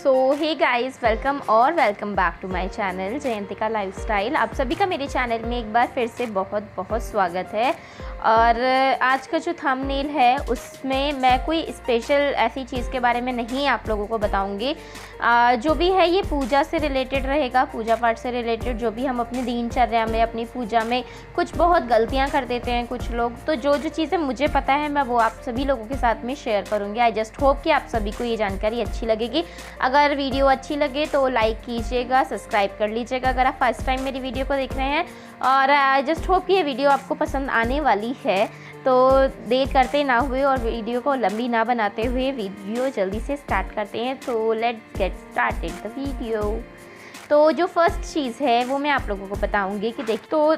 So hey guys, welcome back to my channel Jayantika lifestyle. आप सभी का मेरे चैनल में एक बार फिर से बहुत बहुत स्वागत है। और आज का जो थंबनेल है उसमें मैं कोई स्पेशल ऐसी चीज़ के बारे में नहीं आप लोगों को बताऊंगी। जो भी है ये पूजा से रिलेटेड रहेगा, पूजा पाठ से रिलेटेड। जो भी हम अपनी दिनचर्या में, अपनी पूजा में कुछ बहुत गलतियाँ कर देते हैं कुछ लोग, तो जो चीज़ें मुझे पता है मैं वो आप सभी लोगों के साथ में शेयर करूँगी। आई जस्ट होप कि आप सभी को ये जानकारी अच्छी लगेगी। अगर वीडियो अच्छी लगे तो लाइक कीजिएगा, सब्सक्राइब कर लीजिएगा अगर आप फर्स्ट टाइम मेरी वीडियो को देख रहे हैं। और आई जस्ट होप कि ये वीडियो आपको पसंद आने वाली है। तो देर करते ना हुए और वीडियो को लंबी ना बनाते हुए वीडियो जल्दी से स्टार्ट करते हैं। तो let's get started the video. तो जो फर्स्ट चीज़ है वो मैं आप लोगों को बताऊंगी कि देखिए, तो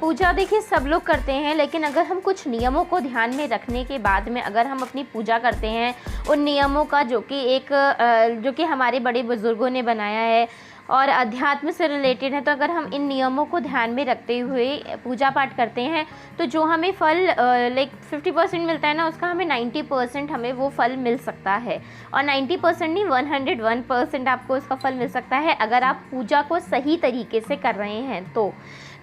पूजा देखिए सब लोग करते हैं, लेकिन अगर हम कुछ नियमों को ध्यान में रखने के बाद में अगर हम अपनी पूजा करते हैं उन नियमों का जो कि हमारे बड़े बुज़ुर्गों ने बनाया है और अध्यात्म से रिलेटेड है, तो अगर हम इन नियमों को ध्यान में रखते हुए पूजा पाठ करते हैं तो जो हमें फल 50% मिलता है ना, उसका हमें 90% हमें वो फल मिल सकता है। और 90% नहीं, 101% आपको उसका फल मिल सकता है अगर आप पूजा को सही तरीके से कर रहे हैं।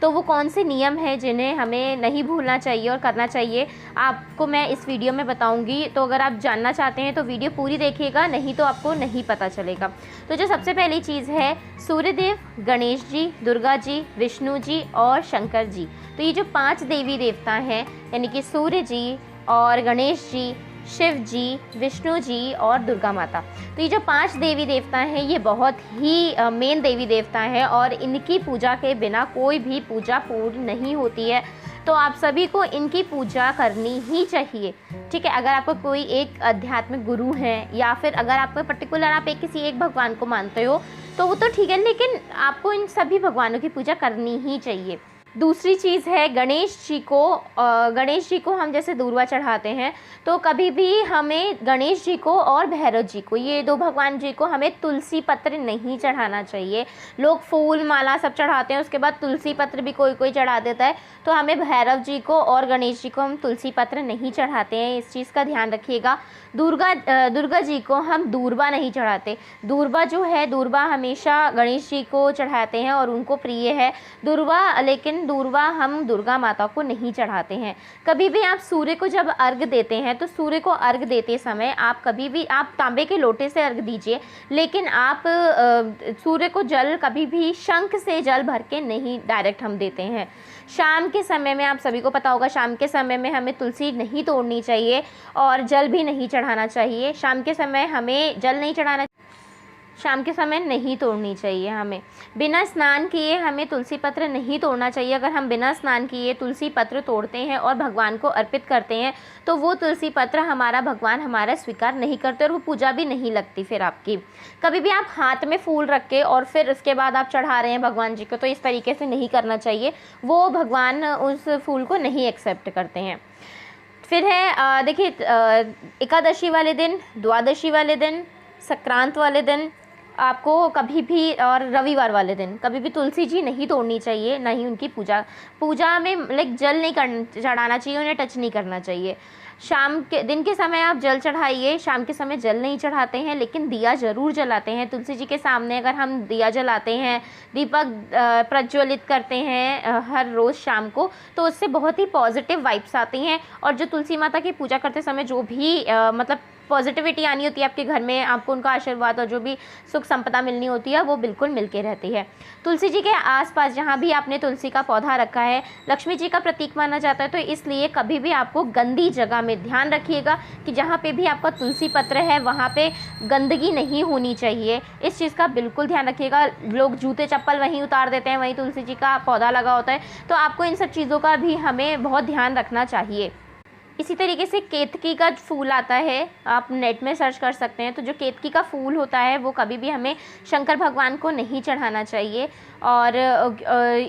तो वो कौन से नियम हैं जिन्हें हमें नहीं भूलना चाहिए और करना चाहिए, आपको मैं इस वीडियो में बताऊंगी। तो अगर आप जानना चाहते हैं तो वीडियो पूरी देखिएगा, नहीं तो आपको नहीं पता चलेगा। तो जो सबसे पहली चीज़ है, सूर्यदेव, गणेश जी, दुर्गा जी, विष्णु जी और शंकर जी। तो ये जो 5 देवी देवता हैं, यानी कि सूर्य जी और गणेश जी, शिव जी, विष्णु जी और दुर्गा माता, तो ये जो 5 देवी देवता हैं ये बहुत ही मेन देवी देवता हैं और इनकी पूजा के बिना कोई भी पूजा पूर्ण नहीं होती है। तो आप सभी को इनकी पूजा करनी ही चाहिए, ठीक है। अगर आपका कोई एक आध्यात्मिक गुरु है या फिर अगर आपको पर्टिकुलर आप किसी एक भगवान को मानते हो तो वो तो ठीक है, लेकिन आपको इन सभी भगवानों की पूजा करनी ही चाहिए। दूसरी चीज़ है, गणेश जी को हम जैसे दूर्वा चढ़ाते हैं, तो कभी भी हमें गणेश जी को और भैरव जी को, ये 2 भगवान जी को हमें तुलसी पत्र नहीं चढ़ाना चाहिए। लोग फूल माला सब चढ़ाते हैं, उसके बाद तुलसी पत्र भी कोई कोई चढ़ा देता है, तो हमें भैरव जी को और गणेश जी को हम तुलसी पत्र नहीं चढ़ाते हैं, इस चीज़ का ध्यान रखिएगा। दुर्गा जी को हम दूर्वा नहीं चढ़ाते। दूर्वा जो है, दूर्वा हमेशा गणेश जी को चढ़ाते हैं और उनको प्रिय है दूर्वा, लेकिन दूर्वा हम दुर्गा माता को नहीं चढ़ाते हैं। कभी भी आप सूर्य को जब अर्घ देते हैं तो सूर्य को अर्घ देते समय आप कभी भी आप तांबे के लोटे से अर्घ दीजिए, लेकिन आप सूर्य को जल कभी भी शंख से जल भर के नहीं डायरेक्ट हम देते हैं। शाम के समय में, आप सभी को पता होगा, शाम के समय में हमें तुलसी नहीं तोड़नी चाहिए और जल भी नहीं चढ़ाना चाहिए। शाम के समय हमें जल नहीं चढ़ाना, शाम के समय नहीं तोड़नी चाहिए। हमें बिना स्नान किए हमें तुलसी पत्र नहीं तोड़ना चाहिए। अगर हम बिना स्नान किए तुलसी पत्र तोड़ते हैं और भगवान को अर्पित करते हैं तो वो तुलसी पत्र भगवान हमारा स्वीकार नहीं करते और वो पूजा भी नहीं लगती फिर आपकी। कभी भी आप हाथ में फूल रख के और फिर उसके बाद आप चढ़ा रहे हैं भगवान जी को, तो इस तरीके से नहीं करना चाहिए, वो भगवान उस फूल को नहीं एक्सेप्ट करते हैं। फिर है देखिए, एकादशी वाले दिन, द्वादशी वाले दिन, संक्रांत वाले दिन आपको कभी भी, और रविवार वाले दिन कभी भी तुलसी जी नहीं तोड़नी चाहिए, ना ही उनकी पूजा में जल नहीं चढ़ाना चाहिए, उन्हें टच नहीं करना चाहिए। दिन के समय आप जल चढ़ाइए, शाम के समय जल नहीं चढ़ाते हैं, लेकिन दिया ज़रूर जलाते हैं। तुलसी जी के सामने अगर हम दिया जलाते हैं, दीपक प्रज्वलित करते हैं हर रोज़ शाम को, तो उससे बहुत ही पॉजिटिव वाइब्स आती हैं। और जो तुलसी माता की पूजा करते समय जो भी मतलब पॉजिटिविटी आनी होती है आपके घर में, आपको उनका आशीर्वाद और जो भी सुख संपदा मिलनी होती है वो बिल्कुल मिलके रहती है। तुलसी जी के आसपास जहाँ भी आपने तुलसी का पौधा रखा है, लक्ष्मी जी का प्रतीक माना जाता है, तो इसलिए कभी भी आपको गंदी जगह में ध्यान रखिएगा कि जहाँ पे भी आपका तुलसी पत्र है वहाँ पे गंदगी नहीं होनी चाहिए। इस चीज़ का बिल्कुल ध्यान रखिएगा। लोग जूते चप्पल वहीं उतार देते हैं, वहीं तुलसी जी का पौधा लगा होता है, तो आपको इन सब चीज़ों का भी हमें बहुत ध्यान रखना चाहिए। इसी तरीके से केतकी का फूल आता है, आप नेट में सर्च कर सकते हैं। तो जो केतकी का फूल होता है वो कभी भी हमें शंकर भगवान को नहीं चढ़ाना चाहिए। और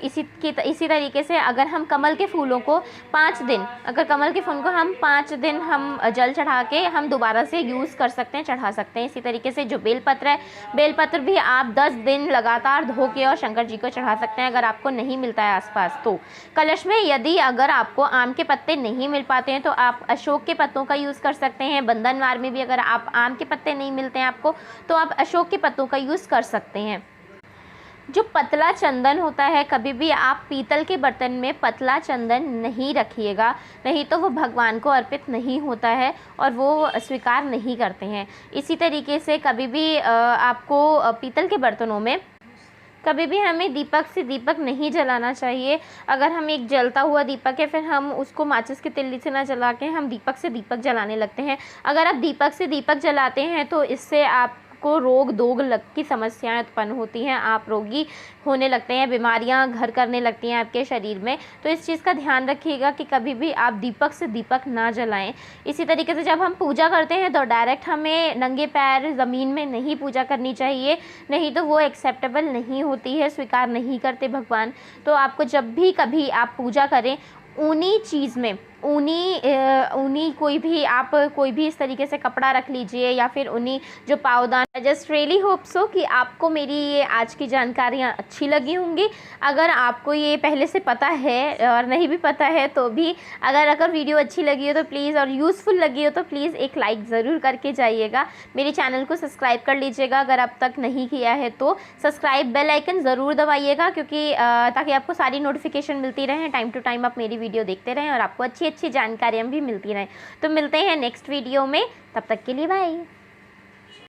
इसी तरीके से अगर हम कमल के फूलों को 5 दिन, अगर कमल के फूल को हम 5 दिन हम जल चढ़ा के हम दोबारा से यूज़ कर सकते हैं, चढ़ा सकते हैं। इसी तरीके से जो बेलपत्र है, बेलपत्र भी आप 10 दिन लगातार धो के और शंकर जी को चढ़ा सकते हैं अगर आपको नहीं मिलता है आसपास। तो कलश में यदि अगर आपको आम के पत्ते नहीं मिल पाते हैं तो आप अशोक के पत्तों का यूज़ कर सकते हैं। बंधनवार में भी अगर आप आम के पत्ते नहीं मिलते हैं आपको, तो आप अशोक के पत्तों का यूज़ कर सकते हैं। जो पतला चंदन होता है, कभी भी आप पीतल के बर्तन में पतला चंदन नहीं रखिएगा, नहीं तो वो भगवान को अर्पित नहीं होता है और वो स्वीकार नहीं करते हैं। इसी तरीके से कभी भी आपको पीतल के बर्तनों में कभी भी हमें दीपक से दीपक नहीं जलाना चाहिए। अगर हम एक जलता हुआ दीपक है, फिर हम उसको माचिस की तिल्ली से ना जला के हम दीपक से दीपक जलाने लगते हैं। अगर आप दीपक से दीपक जलाते हैं तो इससे आपको रोग दोग लग की समस्याएं उत्पन्न होती हैं, आप रोगी होने लगते हैं, बीमारियां घर करने लगती हैं आपके शरीर में। तो इस चीज़ का ध्यान रखिएगा कि कभी भी आप दीपक से दीपक ना जलाएं। इसी तरीके से जब हम पूजा करते हैं तो डायरेक्ट हमें नंगे पैर ज़मीन में नहीं पूजा करनी चाहिए, नहीं तो वो एक्सेप्टेबल नहीं होती है, स्वीकार नहीं करते भगवान। तो आपको जब भी कभी आप पूजा करें, ऊनी चीज़ में ऊनी कोई भी इस तरीके से कपड़ा रख लीजिए, या फिर ऊनी जो पावदान। जस्ट रियली होप सो कि आपको मेरी ये आज की जानकारियाँ अच्छी लगी होंगी। अगर आपको ये पहले से पता है और नहीं भी पता है तो भी अगर वीडियो अच्छी लगी हो तो प्लीज़, और यूज़फुल लगी हो तो प्लीज़ एक लाइक ज़रूर करके जाइएगा। मेरे चैनल को सब्सक्राइब कर लीजिएगा अगर अब तक नहीं किया है तो। सब्सक्राइब बेल आइकन ज़रूर दबाइएगा, क्योंकि ताकि आपको सारी नोटिफिकेशन मिलती रहें, टाइम टू टाइम आप मेरी वीडियो देखते रहें और आपको अच्छी जानकारियाँ भी मिलती रहें। तो मिलते हैं नेक्स्ट वीडियो में, तब तक के लिए बाय।